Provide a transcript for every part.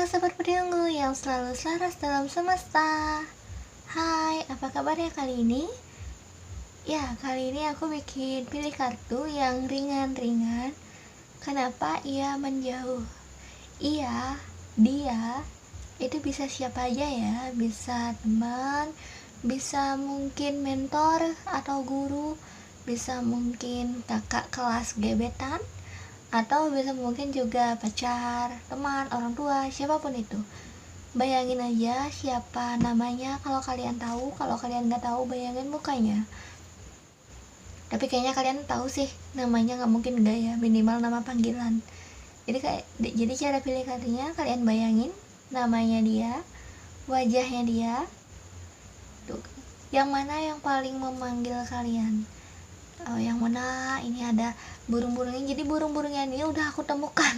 Halo Sobat Pedunggu yang selalu selaras dalam semesta. Hai, apa kabarnya kali ini? Ya, kali ini aku bikin pilih kartu yang ringan-ringan. Kenapa ia menjauh? Iya, dia itu bisa siapa aja ya. Bisa teman, bisa mungkin mentor atau guru, bisa mungkin kakak kelas gebetan, atau bisa mungkin juga pacar, teman, orang tua, siapapun itu. Bayangin aja siapa namanya kalau kalian tahu. Kalau kalian nggak tahu, bayangin mukanya. Tapi kayaknya kalian tahu sih namanya, nggak mungkin nggak ya, minimal nama panggilan. Jadi cara pilih kartunya, kalian bayangin namanya dia, wajahnya dia. Tuh, yang mana yang paling memanggil kalian? Oh, yang mana? Ini ada burung-burungnya. Jadi burung-burungnya ini udah aku temukan.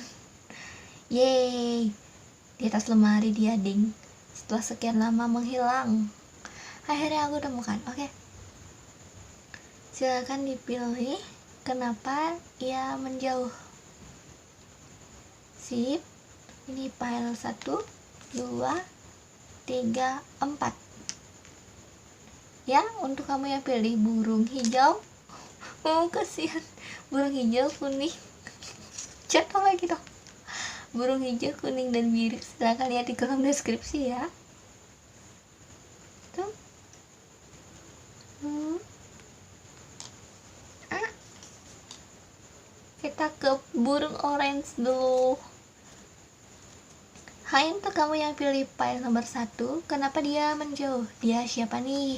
Yeay, di atas lemari dia, ding. Setelah sekian lama menghilang, akhirnya aku temukan. Oke, silakan dipilih kenapa ia menjauh. Sip. Ini file 1, 2, 3, 4. Ya, untuk kamu yang pilih burung hijau, kasihan. Burung hijau, kuning, jatuh lagi dong. Burung hijau, kuning, dan biru. Silahkan lihat di kolom deskripsi ya. Tuh. Kita ke burung orange dulu. Hai, untuk kamu yang pilih file nomor 1, kenapa dia menjauh? Dia siapa nih?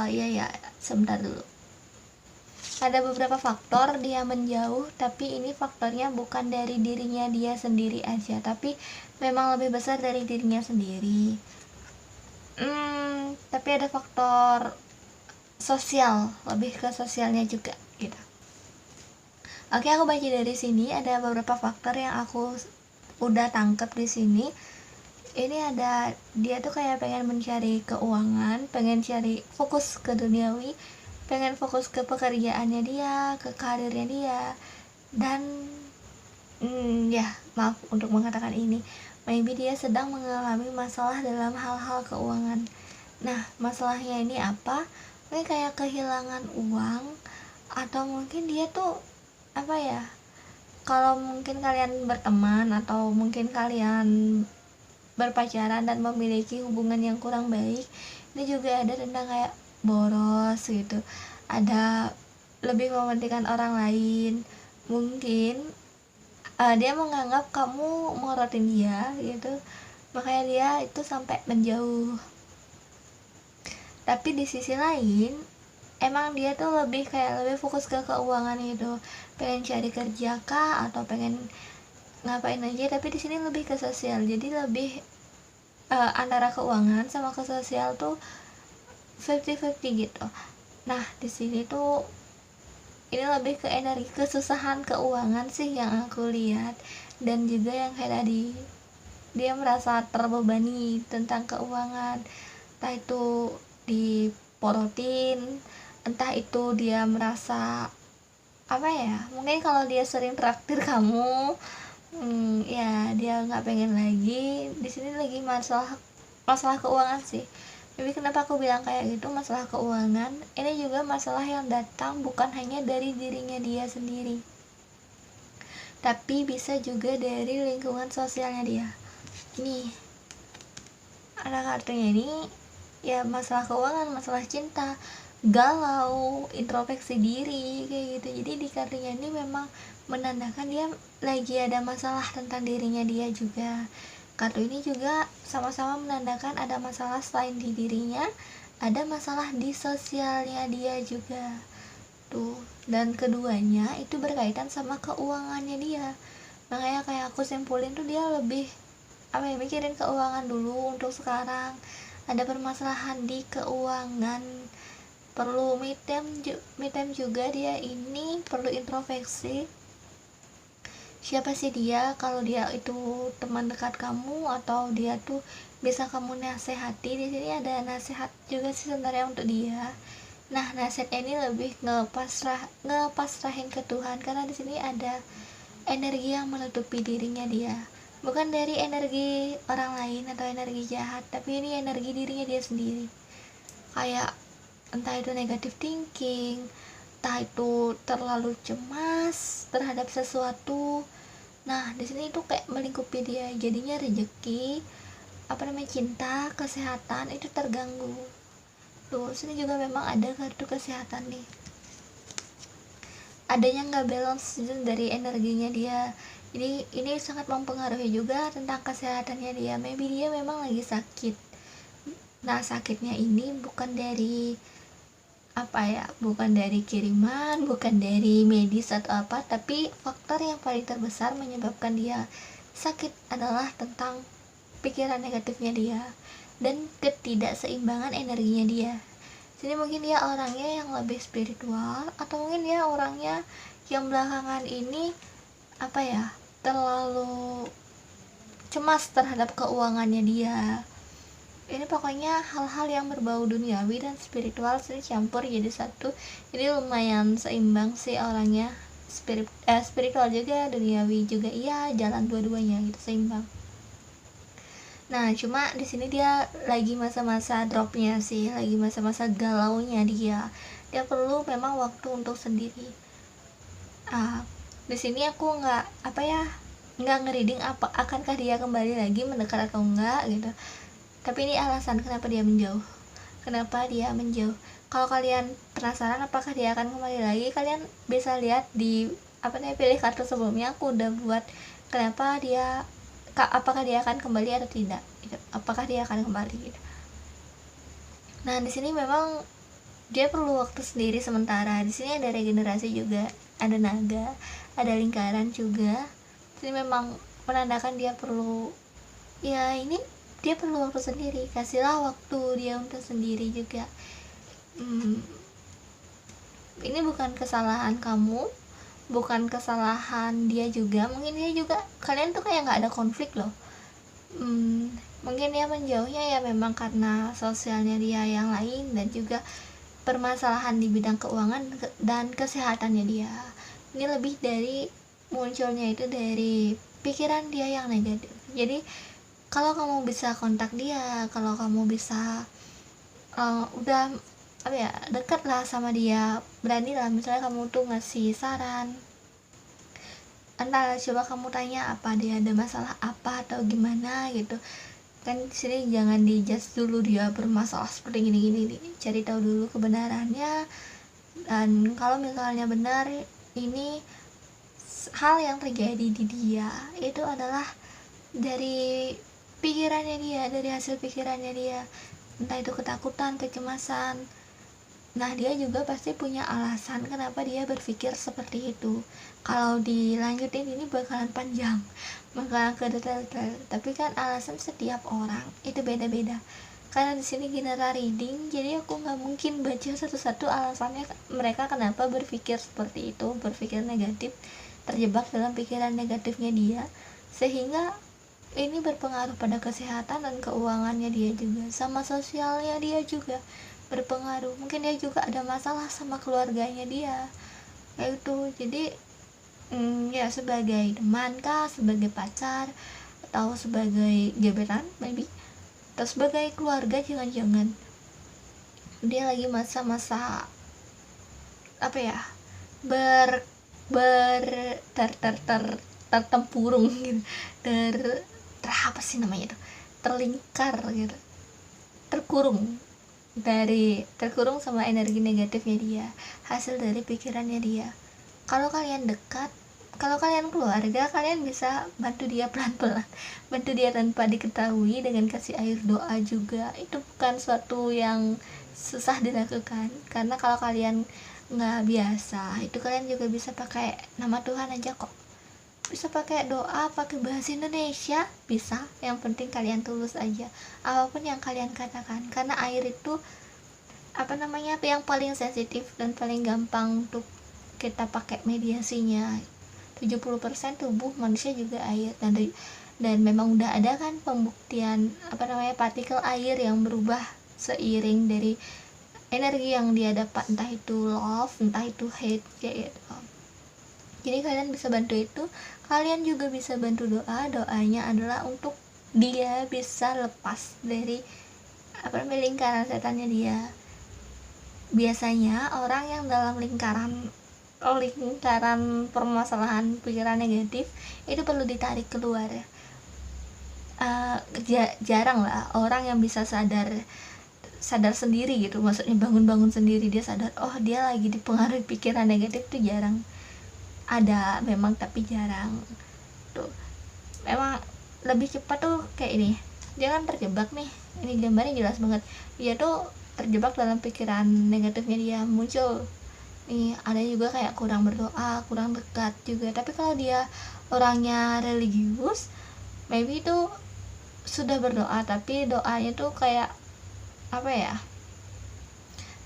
Ya, sebentar dulu. Ada beberapa faktor dia menjauh, tapi ini faktornya bukan dari dirinya dia sendiri aja, tapi memang lebih besar dari dirinya sendiri. Tapi ada faktor sosial, lebih ke sosialnya juga gitu. Oke, aku baca dari sini ada beberapa faktor yang aku udah tangkep di sini. Ini ada, dia tuh kayak pengen mencari keuangan, pengen cari fokus ke duniawi, pengen fokus ke pekerjaannya dia, ke karirnya dia, dan ya maaf untuk mengatakan ini, maybe dia sedang mengalami masalah dalam hal-hal keuangan. Nah, masalahnya ini apa? Mungkin kayak kehilangan uang, atau mungkin dia tuh apa ya, kalau mungkin kalian berteman atau mungkin kalian berpacaran dan memiliki hubungan yang kurang baik, ini juga ada tentang kayak boros gitu, ada lebih mementingkan orang lain. Mungkin dia menganggap kamu morotin dia gitu, makanya dia itu sampai menjauh. Tapi di sisi lain, emang dia tuh lebih fokus ke keuangan gitu, pengen cari kerja kah atau pengen ngapain aja, tapi di sini lebih ke sosial. Jadi lebih antara keuangan sama ke sosial tuh 50-50 gitu. Nah, di sini tuh ini lebih ke energi kesusahan keuangan sih yang aku lihat, dan juga yang kayak tadi dia merasa terbebani tentang keuangan, entah itu diporotin, entah itu dia merasa apa ya, mungkin kalau dia sering traktir kamu, ya dia nggak pengen lagi. Di sini lagi masalah keuangan sih. Jadi kenapa aku bilang kayak gitu, masalah keuangan ini juga masalah yang datang bukan hanya dari dirinya dia sendiri, tapi bisa juga dari lingkungan sosialnya dia. Nih, ada kartunya ini ya, masalah keuangan, masalah cinta, galau, introspeksi diri kayak gitu. Jadi di kartunya ini memang menandakan dia lagi ada masalah tentang dirinya dia juga. Kartu ini juga sama-sama menandakan ada masalah selain di dirinya, ada masalah di sosialnya dia juga tuh, dan keduanya itu berkaitan sama keuangannya dia. Makanya kayak aku simpulin tuh dia lebih mikirin keuangan dulu untuk sekarang. Ada permasalahan di keuangan, perlu me time juga. Dia ini perlu introspeksi, siapa sih dia, kalau dia itu teman dekat kamu atau dia tuh bisa kamu nasihati. Di sini ada nasihat juga sih sebenarnya untuk dia. Nah, nasihat ini lebih ngepasrahin ke Tuhan, karena di sini ada energi yang menutupi dirinya dia, bukan dari energi orang lain atau energi jahat, tapi ini energi dirinya dia sendiri. Kayak entah itu negative thinking, entah itu terlalu cemas terhadap sesuatu. Nah, di sini itu kayak melingkupi dia, jadinya rezeki, cinta, kesehatan itu terganggu. Tuh, sini juga memang ada kartu kesehatan nih, adanya nggak balance dari energinya dia. Jadi ini sangat mempengaruhi juga tentang kesehatannya dia. Maybe dia memang lagi sakit. Nah, sakitnya ini bukan dari bukan dari kiriman, bukan dari medis atau apa, tapi faktor yang paling terbesar menyebabkan dia sakit adalah tentang pikiran negatifnya dia dan ketidakseimbangan energinya dia. Jadi mungkin dia orangnya yang lebih spiritual, atau mungkin dia orangnya yang belakangan ini terlalu cemas terhadap keuangannya dia. Ini pokoknya hal-hal yang berbau duniawi dan spiritual sih campur jadi satu. Jadi lumayan seimbang sih orangnya, spiritual juga, duniawi juga, iya, jalan dua-duanya gitu, seimbang. Nah, cuma di sini dia lagi masa-masa dropnya sih, lagi masa-masa galaunya dia. Dia perlu memang waktu untuk sendiri. Di sini aku nggak ngereading akankah dia kembali lagi mendekat atau enggak gitu. Tapi ini alasan kenapa dia menjauh. Kalau kalian penasaran apakah dia akan kembali lagi, kalian bisa lihat di pilih kartu sebelumnya aku udah buat apakah dia akan kembali atau tidak gitu. Apakah dia akan kembali gitu. Nah, di sini memang dia perlu waktu sendiri sementara. Di sini ada regenerasi juga, ada naga, ada lingkaran juga. Jadi memang menandakan dia perlu dia perlu waktu sendiri. Kasihlah waktu dia untuk sendiri juga. Ini bukan kesalahan kamu, bukan kesalahan dia juga. Mungkin dia juga, kalian tuh kayak nggak ada konflik loh. Mungkin dia menjauhnya ya memang karena sosialnya dia yang lain, dan juga permasalahan di bidang keuangan dan kesehatannya dia. Ini lebih dari munculnya itu dari pikiran dia yang negatif. Jadi kalau kamu bisa kontak dia, kalau kamu bisa udah dekat lah sama dia, berani lah misalnya kamu tuh ngasih saran, entah coba kamu tanya apa dia ada masalah apa atau gimana gitu kan. Sini jangan dijudge dulu dia bermasalah seperti gini, cari tahu dulu kebenarannya. Dan kalau misalnya benar ini hal yang terjadi di dia itu adalah dari pikirannya dia, dari hasil pikirannya dia, entah itu ketakutan, kecemasan. Nah, dia juga pasti punya alasan kenapa dia berpikir seperti itu. Kalau dilanjutin ini bakalan panjang, bakalan ke detail-detail. Tapi kan alasan setiap orang itu beda-beda. Karena di sini general reading, jadi aku nggak mungkin baca satu-satu alasannya mereka kenapa berpikir seperti itu, berpikir negatif, terjebak dalam pikiran negatifnya dia, sehingga ini berpengaruh pada kesehatan dan keuangannya dia juga, sama sosialnya dia juga berpengaruh. Mungkin dia juga ada masalah sama keluarganya dia itu. Jadi ya sebagai teman kah, sebagai pacar, atau sebagai gebetan maybe, atau sebagai keluarga, jangan-jangan dia lagi masa-masa ber ber ter ter ter tertempurung gitu, apa sih namanya itu, terlingkar gitu, terkurung sama energi negatifnya dia, hasil dari pikirannya dia. Kalau kalian dekat, kalau kalian keluarga, kalian bisa bantu dia pelan-pelan, bantu dia tanpa diketahui dengan kasih air doa juga. Itu bukan suatu yang susah dilakukan, karena kalau kalian nggak biasa itu, kalian juga bisa pakai nama Tuhan aja kok, bisa pakai doa, pakai bahasa Indonesia bisa, yang penting kalian tulus aja apapun yang kalian katakan, karena air itu yang paling sensitif dan paling gampang untuk kita pakai mediasinya. 70% tubuh manusia juga air, dan memang udah ada kan pembuktian partikel air yang berubah seiring dari energi yang dia dapat, entah itu love, entah itu hate, kayak gitu. Jadi kalian bisa bantu itu. Kalian juga bisa bantu doanya adalah untuk dia bisa lepas dari lingkaran setannya dia. Biasanya orang yang dalam lingkaran permasalahan pikiran negatif itu perlu ditarik keluar. Jarang lah orang yang bisa sadar sendiri gitu, maksudnya bangun sendiri dia sadar oh dia lagi dipengaruhi pikiran negatif, tuh jarang. Ada memang tapi jarang tuh. Memang lebih cepat tuh kayak ini, jangan terjebak nih, ini gambarnya jelas banget, dia tuh terjebak dalam pikiran negatifnya dia muncul nih. Ada juga kayak kurang berdoa, kurang dekat juga. Tapi kalau dia orangnya religius, maybe itu sudah berdoa tapi doanya tuh kayak apa ya,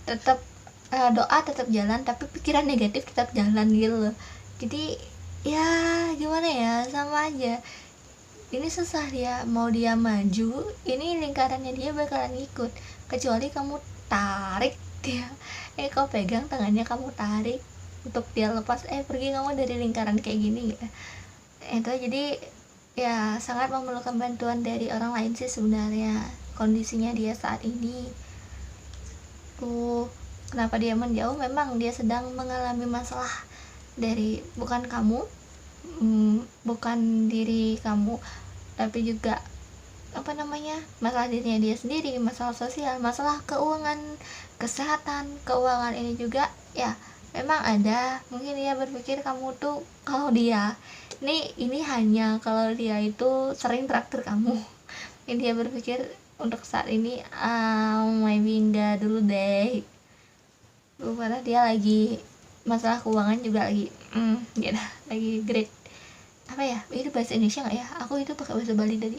tetap doa tetap jalan tapi pikiran negatif tetap jalan gitu loh. Jadi ya gimana ya, sama aja, ini susah dia mau dia maju, ini lingkarannya dia bakalan ikut, kecuali kamu tarik dia, kau pegang tangannya, kamu tarik untuk dia lepas, pergi kamu dari lingkaran kayak gini gitu. Itu jadi ya sangat memerlukan bantuan dari orang lain sih sebenarnya kondisinya dia saat ini tuh. Kenapa dia menjauh, memang dia sedang mengalami masalah dari bukan kamu, bukan diri kamu, tapi juga masalah dirinya dia sendiri, masalah sosial, masalah keuangan, kesehatan. Keuangan ini juga ya memang ada, mungkin dia berpikir kamu tuh, kalau dia ini hanya kalau dia itu sering traktir kamu, ini dia berpikir untuk saat ini maybe enggak dulu deh, karena dia lagi masalah keuangan juga lagi gitu, lagi great itu bahasa Indonesia nggak ya, aku itu pakai bahasa Bali tadi.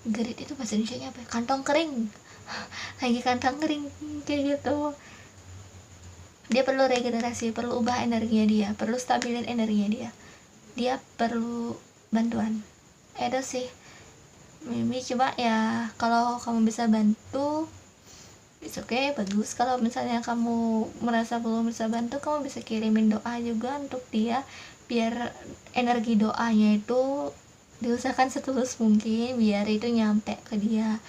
Great itu bahasa Indonesia nya apa ya? Kantong kering lagi kantong kering kayak gitu. Dia perlu regenerasi, perlu ubah energinya dia, perlu stabilin energinya dia perlu bantuan. Itu sih Mimi, coba ya kalau kamu bisa bantu okay, bagus. Kalau misalnya kamu merasa belum bisa bantu, kamu bisa kirimin doa juga untuk dia, biar energi doanya itu diusahakan setulus mungkin, biar itu nyampe ke dia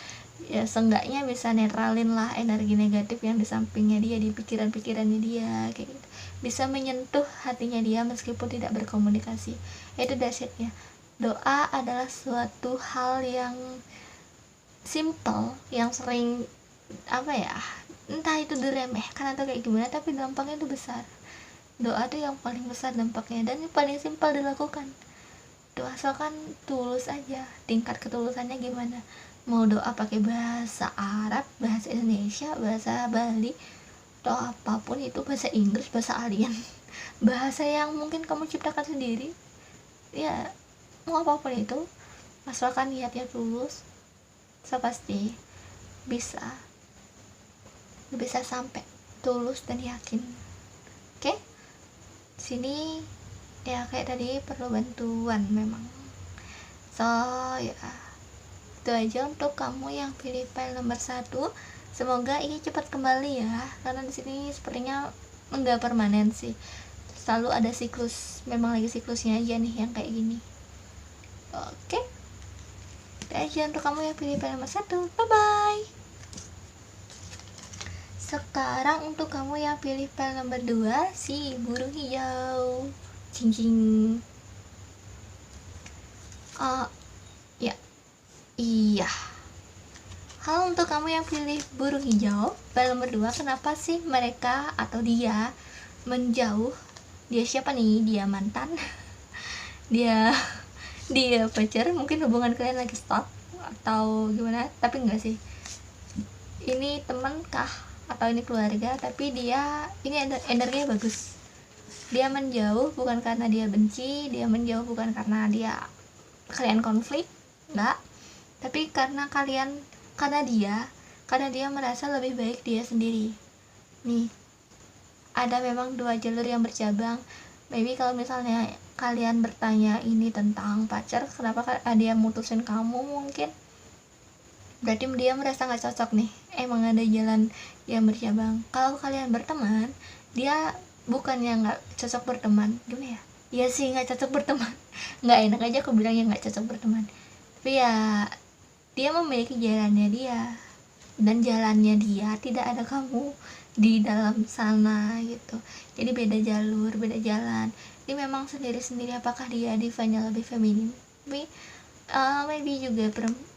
ya, seenggaknya bisa netralin lah energi negatif yang di sampingnya dia, di pikiran-pikirannya dia kayak gitu, bisa menyentuh hatinya dia meskipun tidak berkomunikasi. Itu dasarnya. Doa adalah suatu hal yang simple, yang sering entah itu diremehkan atau kayak gimana, tapi dampaknya itu besar. Doa itu yang paling besar dampaknya dan yang paling simpel dilakukan. Doa asalkan tulus aja, tingkat ketulusannya gimana, mau doa pakai bahasa Arab, bahasa Indonesia, bahasa Bali, atau apapun itu, bahasa Inggris, bahasa alien, bahasa yang mungkin kamu ciptakan sendiri ya, mau apapun itu, asalkan niatnya tulus, so pasti bisa sampai tulus dan yakin. Oke? Sini ya kayak tadi perlu bantuan memang. So ya itu aja untuk kamu yang pilih file nomor 1. Semoga ini cepat kembali ya, karena di sini sepertinya enggak permanen sih, selalu ada siklus, memang lagi siklusnya aja nih yang kayak gini. Oke, itu aja untuk kamu yang pilih file nomor 1. Bye bye. Sekarang untuk kamu yang pilih file nomor 2, si burung hijau. Cincin. Ya. Iya. Halo untuk kamu yang pilih burung hijau, file nomor 2, kenapa sih mereka atau dia menjauh? Dia siapa nih? Dia mantan? dia pacar? Mungkin hubungan kalian lagi stop atau gimana? Tapi enggak sih. Ini teman kah? Atau ini keluarga, tapi dia ini energinya bagus. Dia menjauh bukan karena dia benci, dia menjauh bukan karena kalian konflik, enggak, tapi karena dia merasa lebih baik dia sendiri. Nih, ada memang 2 jalur yang bercabang. Maybe kalau misalnya kalian bertanya ini tentang pacar, kenapa dia mutusin kamu, mungkin berarti dia merasa nggak cocok nih, emang ada jalan yang bercabang. Kalau kalian berteman, dia bukannya nggak cocok berteman, gimana ya, ya sih nggak cocok berteman nggak enak aja aku bilangnya nggak cocok berteman, tapi ya dia memiliki jalannya dia, dan jalannya dia tidak ada kamu di dalam sana gitu. Jadi beda jalur, beda jalan. Ini memang sendiri-sendiri, apakah dia divanya lebih feminin, tapi maybe juga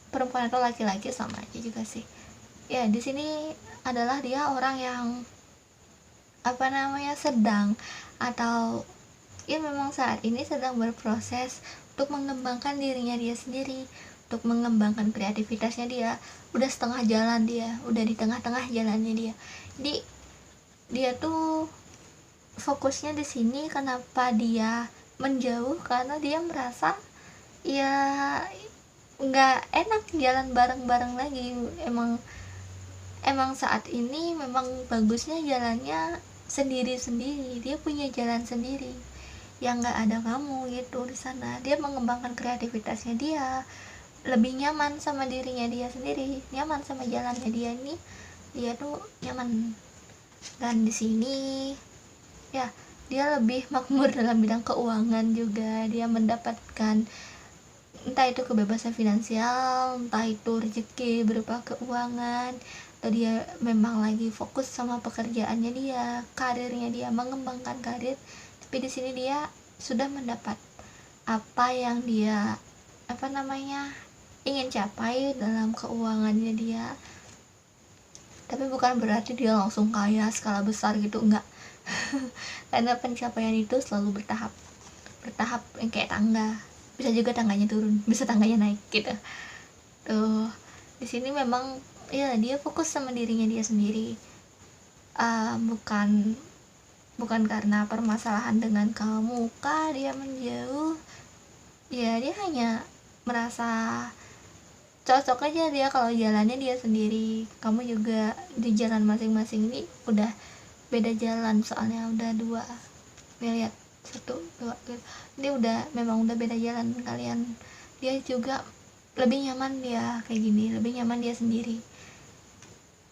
perempuan atau laki-laki sama aja juga sih. Ya di sini adalah dia orang yang sedang, atau ya memang saat ini sedang berproses untuk mengembangkan dirinya dia sendiri, untuk mengembangkan kreativitasnya dia. Udah setengah jalan, dia udah di tengah-tengah jalannya dia. Jadi dia tuh fokusnya di sini. Kenapa dia menjauh? Karena dia merasa ya nggak enak jalan bareng-bareng lagi. Emang saat ini memang bagusnya jalannya sendiri-sendiri, dia punya jalan sendiri yang nggak ada kamu gitu di sana. Dia mengembangkan kreativitasnya dia, lebih nyaman sama dirinya dia sendiri, nyaman sama jalannya dia. Ini dia tuh nyaman, dan di sini ya dia lebih makmur dalam bidang keuangan juga. Dia mendapatkan entah itu kebebasan finansial, entah itu rezeki berupa keuangan, atau dia memang lagi fokus sama pekerjaannya dia, karirnya dia, mengembangkan karir. Tapi di sini dia sudah mendapat apa yang dia ingin capai dalam keuangannya dia. Tapi bukan berarti dia langsung kaya skala besar gitu, enggak. Karena pencapaian itu selalu bertahap yang kayak tangga, bisa juga tangganya turun, bisa tangganya naik gitu. Tuh di sini memang ya dia fokus sama dirinya dia sendiri. Bukan karena permasalahan dengan kamu kah dia menjauh. Ya dia hanya merasa cocok aja dia kalau jalannya dia sendiri. Kamu juga di jalan masing-masing, ini udah beda jalan, soalnya udah dua, nih lihat, 1, 2 gitu. Dia memang udah beda jalan kalian. Dia juga lebih nyaman dia kayak gini, lebih nyaman dia sendiri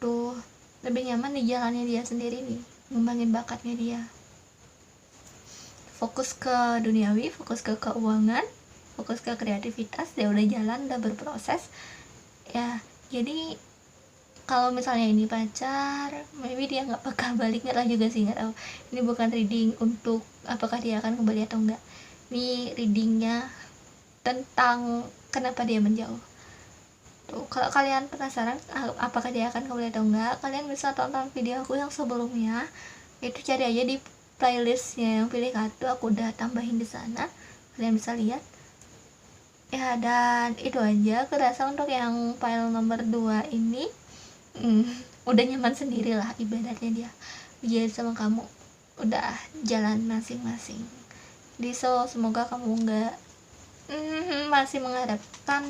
tuh, lebih nyaman di jalannya dia sendiri nih, ngembangin bakatnya dia, fokus ke duniawi, fokus ke keuangan, fokus ke kreativitas. Dia udah jalan, udah berproses ya. Jadi kalau misalnya ini pacar, maybe dia nggak bakal balik, nggak tahu juga sih, nggak tahu. Ini bukan reading untuk apakah dia akan kembali atau enggak. Ini readingnya tentang kenapa dia menjauh. Tuh, kalau kalian penasaran apakah dia akan kembali atau enggak, kalian bisa tonton video aku yang sebelumnya. Itu cari aja di playlistnya yang pilih kartu, aku udah tambahin di sana, kalian bisa lihat ya. Dan itu aja, aku rasa untuk yang file nomor 2 ini udah nyaman sendiri lah ibaratnya dia sama kamu, udah jalan masing-masing. Jadi semoga kamu nggak masih mengharapkan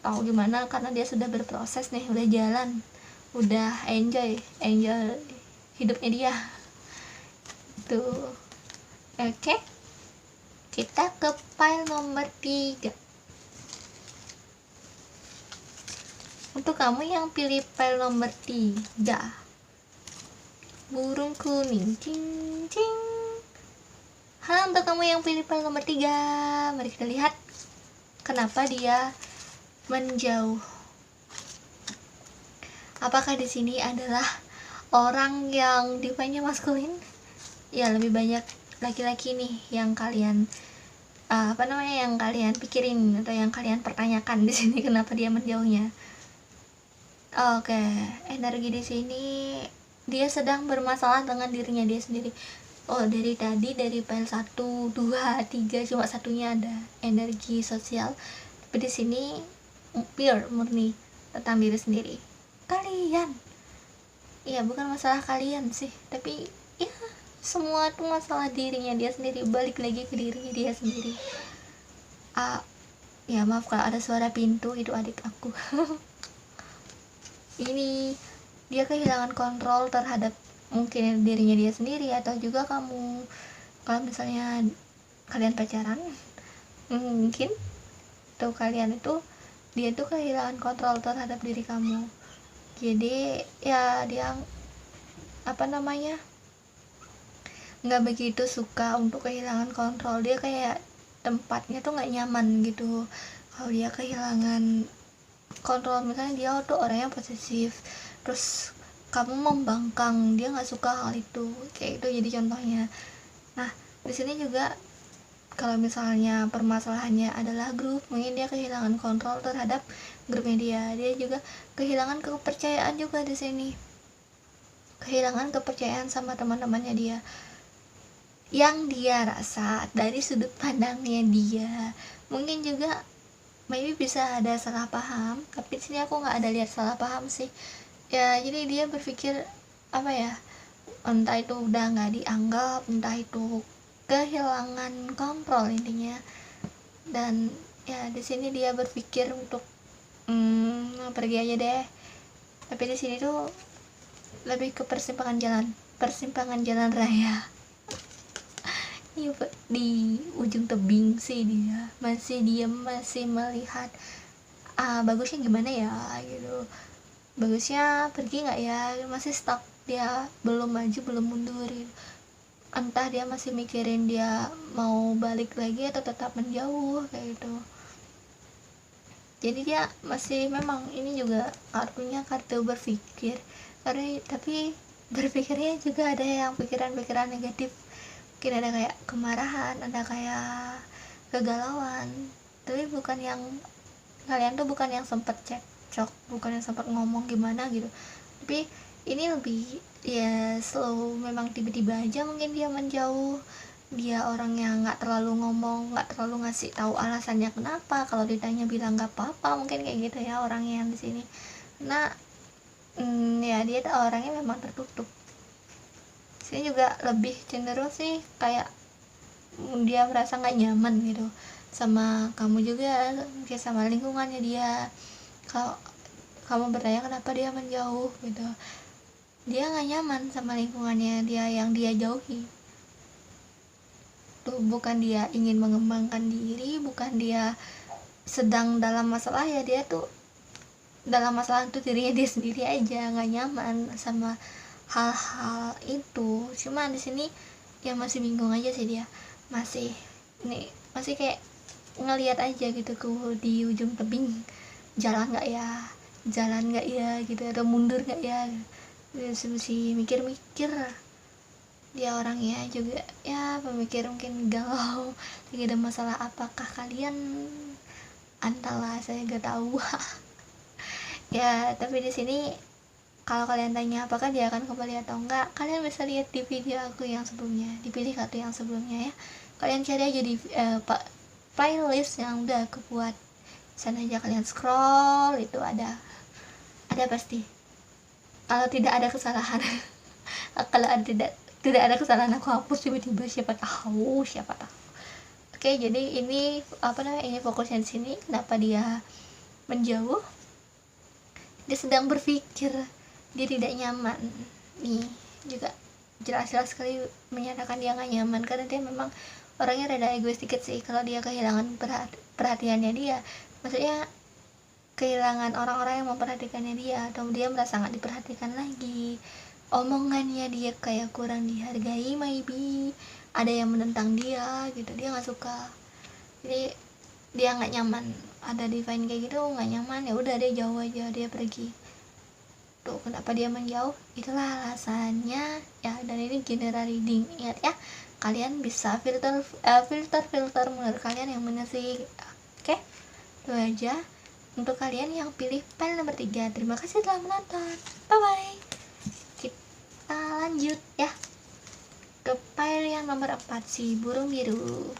tahu gimana, karena dia sudah berproses nih, udah jalan, udah enjoy hidupnya dia tuh. Oke, kita ke file nomor 3. Untuk kamu yang pilih file nomor 3, burung kuning, cing cing. Halo, untuk kamu yang pilih file nomor 3, mari kita lihat kenapa dia menjauh. Apakah di sini adalah orang yang divanya maskulin? Ya, lebih banyak laki-laki nih yang kalian yang kalian pikirin atau yang kalian pertanyakan di sini kenapa dia menjauhnya. Oke, energi di sini dia sedang bermasalah dengan dirinya dia sendiri. Dari tadi, dari file 1, 2, 3 cuma satunya ada energi sosial, tapi di sini pure murni tentang diri sendiri. Kalian, ya bukan masalah kalian sih, tapi ya semua tuh masalah dirinya dia sendiri, balik lagi ke dirinya dia sendiri. Ya maaf kalau ada suara pintu, itu adik aku. Ini dia kehilangan kontrol terhadap mungkin dirinya dia sendiri, atau juga kamu. Kalau misalnya kalian pacaran, mungkin tuh kalian itu dia tuh kehilangan kontrol terhadap diri kamu. Jadi ya dia nggak begitu suka untuk kehilangan kontrol. Dia kayak tempatnya tuh nggak nyaman gitu kalau dia kehilangan kontrol. Misalnya dia tuh orangnya posesif, terus kamu membangkang, dia nggak suka hal itu, kayak itu jadi contohnya. Nah di sini juga kalau misalnya permasalahannya adalah grup, mungkin dia kehilangan kontrol terhadap grupnya. Dia juga kehilangan kepercayaan juga di sini, kehilangan kepercayaan sama teman-temannya dia yang dia rasa dari sudut pandangnya dia. Mungkin juga maybe bisa ada salah paham, tapi di sini aku nggak ada lihat salah paham sih ya. Jadi dia berpikir entah itu udah nggak dianggap, entah itu kehilangan kontrol intinya. Dan ya di sini dia berpikir untuk pergi aja deh. Tapi di sini tuh lebih ke persimpangan jalan raya. Di ujung tebing sih dia masih melihat bagusnya gimana ya gitu, bagusnya pergi nggak ya, masih stuck, dia belum maju belum mundur gitu. Entah dia masih mikirin dia mau balik lagi atau tetap menjauh kayak gitu. Jadi dia masih, memang ini juga kartu berpikir, tapi berpikirnya juga ada yang pikiran-pikiran negatif. Mungkin ada kayak kemarahan, ada kayak kegalauan, tapi kalian tuh bukan yang sempet cekcok, bukan yang sempet ngomong gimana gitu. Tapi ini lebih ya slow, memang tiba-tiba aja mungkin dia menjauh. Dia orang yang nggak terlalu ngomong, nggak terlalu ngasih tahu alasannya kenapa. Kalau ditanya bilang nggak apa-apa, mungkin kayak gitu ya orangnya yang di sini. Nah ya dia orangnya memang tertutup. Sini juga lebih cenderung sih kayak dia merasa nggak nyaman gitu sama kamu juga, kayak sama lingkungannya dia. Kalau kamu bertanya kenapa dia menjauh gitu, dia nggak nyaman sama lingkungannya dia yang dia jauhi tuh. Bukan dia ingin mengembangkan diri, bukan dia sedang dalam masalah ya, dia tuh dalam masalah itu dirinya dia sendiri aja nggak nyaman sama hal-hal itu. Cuma di sini ya masih bingung aja sih dia, masih kayak ngelihat aja gitu di ujung tebing, jalan nggak ya gitu, atau mundur nggak ya. Dia masih mikir-mikir. Dia orangnya juga ya pemikir, mungkin galau, lagi ada masalah apakah kalian, entahlah, saya gak tahu. Ya tapi di sini kalau kalian tanya apakah dia akan kembali atau enggak, kalian bisa lihat di video aku yang sebelumnya, dipilih kartu yang sebelumnya ya. Kalian cari aja di playlist yang udah aku buat. Sana aja kalian scroll, itu ada pasti. Kalau tidak ada kesalahan kalau tidak ada kesalahan aku hapus tiba-tiba, siapa tahu. Oke, jadi ini ini fokusnya di sini. Kenapa dia menjauh? Dia sedang berpikir, dia tidak nyaman. Nih juga jelas-jelas sekali menyatakan dia gak nyaman, karena dia memang orangnya rada egois dikit sih. Kalau dia kehilangan perhatiannya dia, maksudnya kehilangan orang-orang yang memperhatikannya dia, atau dia merasa gak diperhatikan lagi, omongannya dia kayak kurang dihargai, maybe ada yang menentang dia gitu, dia gak suka. Jadi dia gak nyaman, ada divine kayak gitu gak nyaman, ya udah dia jauh aja, dia pergi tuh. Kenapa dia menjauh, itulah alasannya ya. Dan ini general reading, ingat ya, kalian bisa filter menurut kalian yang mana sih. Oke, itu aja untuk kalian yang pilih pile nomor 3. Terima kasih telah menonton, bye bye. Kita lanjut ya ke pile yang nomor 4, si burung biru.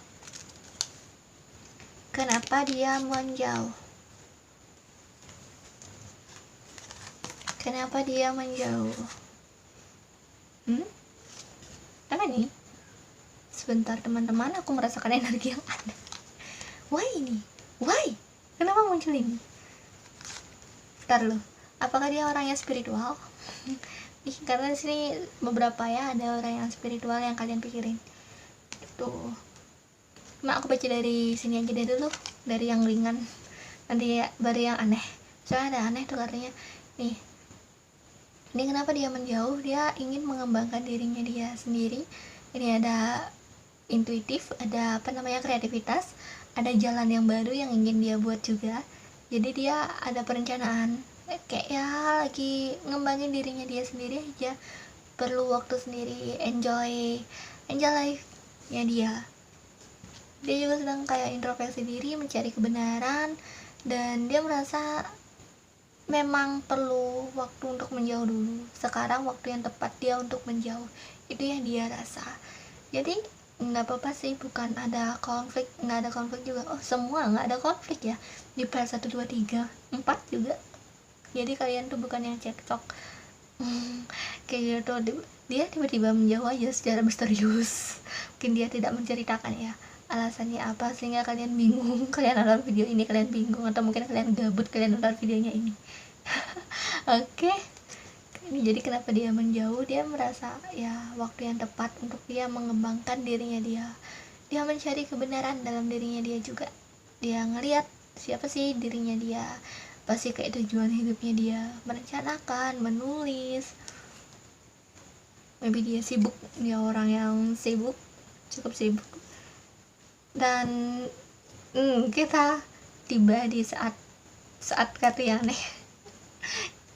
Kenapa dia menjauh? Kenapa dia menjauh? Apa nih? Sebentar teman-teman, aku merasakan energi yang aneh. Why? Kenapa muncul ini? Bentar loh, apakah dia orangnya spiritual? Karena di sini beberapa ya, ada orang yang spiritual yang kalian pikirin. Tuh. Aku baca dari sini aja dulu, dari yang ringan. nanti baru yang aneh. Soalnya ada aneh tuh artinya nih. Ini kenapa dia menjauh, dia ingin mengembangkan dirinya dia sendiri. Ini ada intuitif, ada kreativitas, ada jalan yang baru yang ingin dia buat juga. Jadi dia ada perencanaan, kayak ya lagi ngembangin dirinya dia sendiri aja, perlu waktu sendiri, enjoy life nya dia juga sedang kayak introspeksi diri, mencari kebenaran, dan dia merasa memang perlu waktu untuk menjauh dulu. Sekarang waktu yang tepat dia untuk menjauh, itu yang dia rasa. Jadi nggak apa-apa sih, bukan ada konflik, nggak ada konflik juga. Oh, semua nggak ada konflik ya di part 1, 2, 3, 4 juga. Jadi kalian tuh bukan yang cekcok kayak gitu. Dia tiba-tiba menjauh aja secara misterius. Mungkin dia tidak menceritakan ya alasannya apa sehingga kalian bingung. Kalian nonton video ini kalian bingung, atau mungkin kalian gabut kalian nonton videonya ini. Oke. Ini jadi kenapa dia menjauh, dia merasa ya waktu yang tepat untuk dia mengembangkan dirinya dia mencari kebenaran dalam dirinya dia juga. Dia ngelihat siapa sih dirinya dia, pasti kayak tujuan hidupnya dia, merencanakan, menulis. Maybe dia sibuk, dia orang yang sibuk, cukup sibuk. Dan kita tiba di saat kata yang aneh.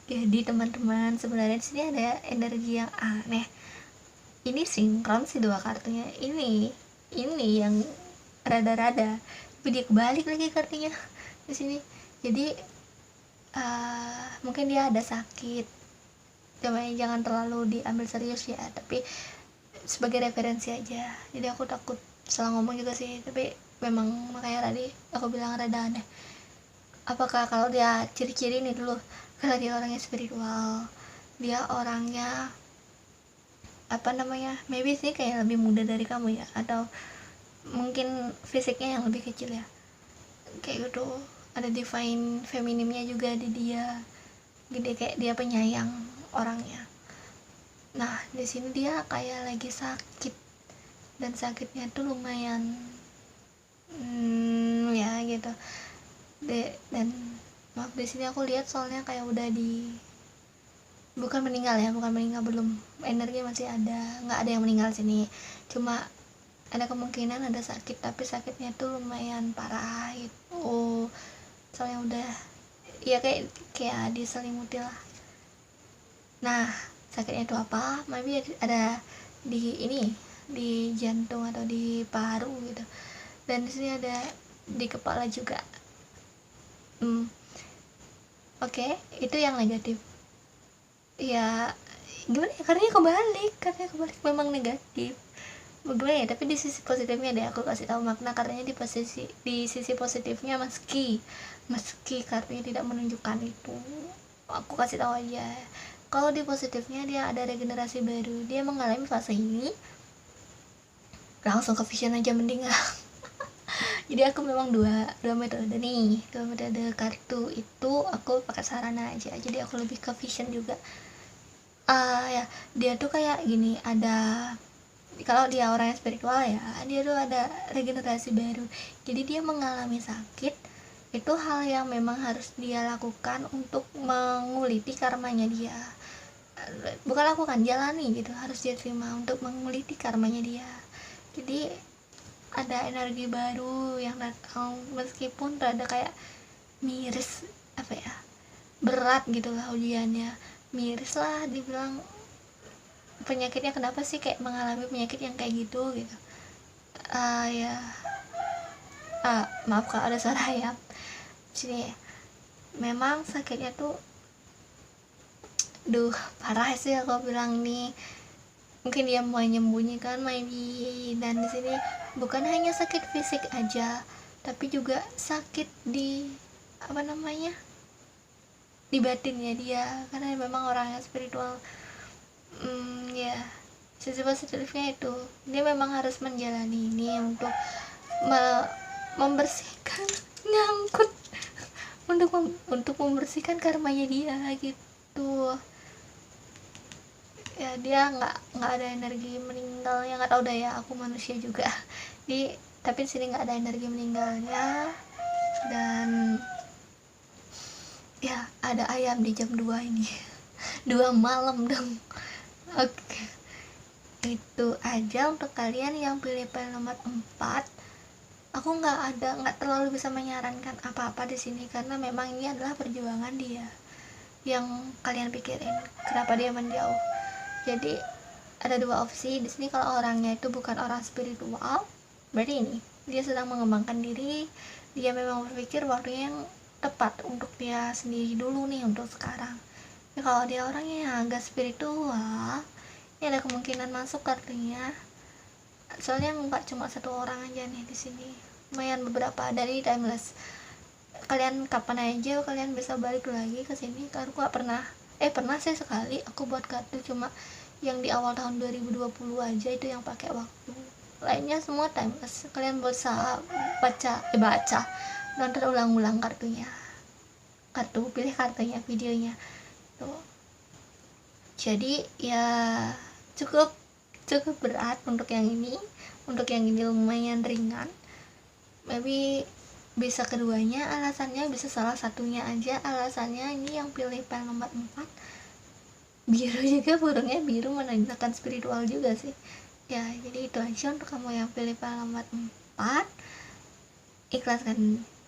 Jadi teman-teman, sebenarnya di sini ada energi yang aneh. Ini sinkron sih dua kartunya. Ini yang rada-rada, tapi dia kebalik lagi kartunya di sini. Jadi mungkin dia ada sakit. Jangan terlalu diambil serius ya, tapi sebagai referensi aja. Jadi aku takut salah ngomong juga sih, tapi memang makanya tadi aku bilang rada aneh. Apakah kalau dia ciri-ciri ini dulu, kalau dia orangnya spiritual, dia orangnya maybe sih kayak lebih muda dari kamu ya, atau mungkin fisiknya yang lebih kecil ya, kayak gitu. Ada divine femininnya juga di dia, gede, kayak dia penyayang orangnya. Nah di sini dia kayak lagi sakit, dan sakitnya tuh lumayan ya gitu. Dan maaf, di sini aku lihat soalnya kayak udah bukan meninggal belum, energi masih ada, nggak ada yang meninggal sini, cuma ada kemungkinan ada sakit, tapi sakitnya tuh lumayan parah gitu. Soalnya udah ya kayak diselimuti lah. Nah sakitnya itu apa, maybe ada di jantung atau di paru gitu, dan di sini ada di kepala juga. Oke, itu yang negatif ya. Gimana ya, karena kebalik memang negatif. Bagaimana ya, tapi di sisi positifnya deh aku kasih tahu makna karena di sisi positifnya, meski kartunya tidak menunjukkan itu, aku kasih tahu aja. Kalau di positifnya, dia ada regenerasi baru, dia mengalami fase ini langsung ke vision aja mending lah. Jadi aku memang dua metode nih, dua metode kartu itu aku pakai sarana aja, jadi aku lebih ke vision juga. Ya dia tuh kayak gini, ada, kalau dia orang yang spiritual ya, dia tuh ada regenerasi baru. Jadi dia mengalami sakit, itu hal yang memang harus dia lakukan untuk menguliti karmanya dia. Bukan lakukan, jalani gitu, harus dia terima untuk menguliti karmanya dia. Jadi ada energi baru yang datang, meskipun rada kayak miris, berat gitu lah ujiannya, miris lah dibilang. Penyakitnya kenapa sih kayak mengalami penyakit yang kayak gitu. Maaf kalau ada suara ayam sini. Memang sakitnya tuh parah sih aku bilang nih. Mungkin dia mau menyembunyikan maybe, dan di sini bukan hanya sakit fisik aja, tapi juga sakit di di batinnya dia, karena memang orang yang spiritual. Sisi positifnya itu dia memang harus menjalani ini untuk membersihkan nyangkut untuk membersihkan karmanya dia gitu ya. Dia nggak ada energi meninggalnya, nggak tahu dah ya, aku manusia juga tapi di sini nggak ada energi meninggalnya. Dan Ya, ada ayam di jam 2 ini. 2 malam dong. Oke, itu aja untuk kalian yang pilih pil nomor 4. Aku nggak terlalu bisa menyarankan apa-apa di sini karena memang ini adalah perjuangan dia. Yang kalian pikirin kenapa dia menjauh. Jadi ada 2 opsi di sini. Kalau orangnya itu bukan orang spiritual, berarti ini dia sedang mengembangkan diri, dia memang berpikir waktunya yang tepat untuk dia sendiri dulu nih untuk sekarang. Ya, kalau dia orangnya yang agak spiritual, ini ada kemungkinan masuk kartunya. Soalnya nggak cuma satu orang aja nih di sini, lumayan beberapa dari timeless. Kalian kapan aja kalian bisa balik lagi ke sini. Karena aku gak pernah sih sekali aku buat kartu, cuma yang di awal tahun 2020 aja itu yang pakai waktu. Lainnya semua timeless. Kalian bisa baca nonton ulang-ulang pilih kartunya, videonya tuh. Jadi ya cukup berat untuk yang ini. Untuk yang ini lumayan ringan. Maybe bisa keduanya alasannya, bisa salah satunya aja alasannya. Ini yang pilih pil nomor 4 biru juga, burungnya biru menandakan spiritual juga sih ya. Jadi itu aja untuk kamu yang pilih pil nomor 4.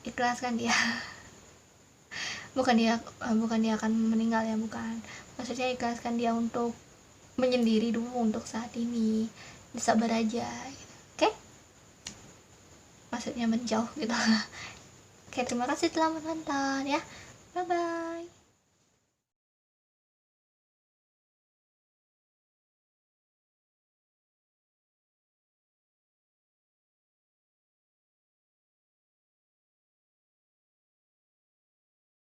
Ikhlaskan dia. bukan dia akan meninggal ya, bukan, maksudnya ikhlaskan dia untuk menyendiri dulu untuk saat ini, sabar aja gitu. Oke, maksudnya menjauh gitu. Oke, terima kasih telah menonton ya, bye bye.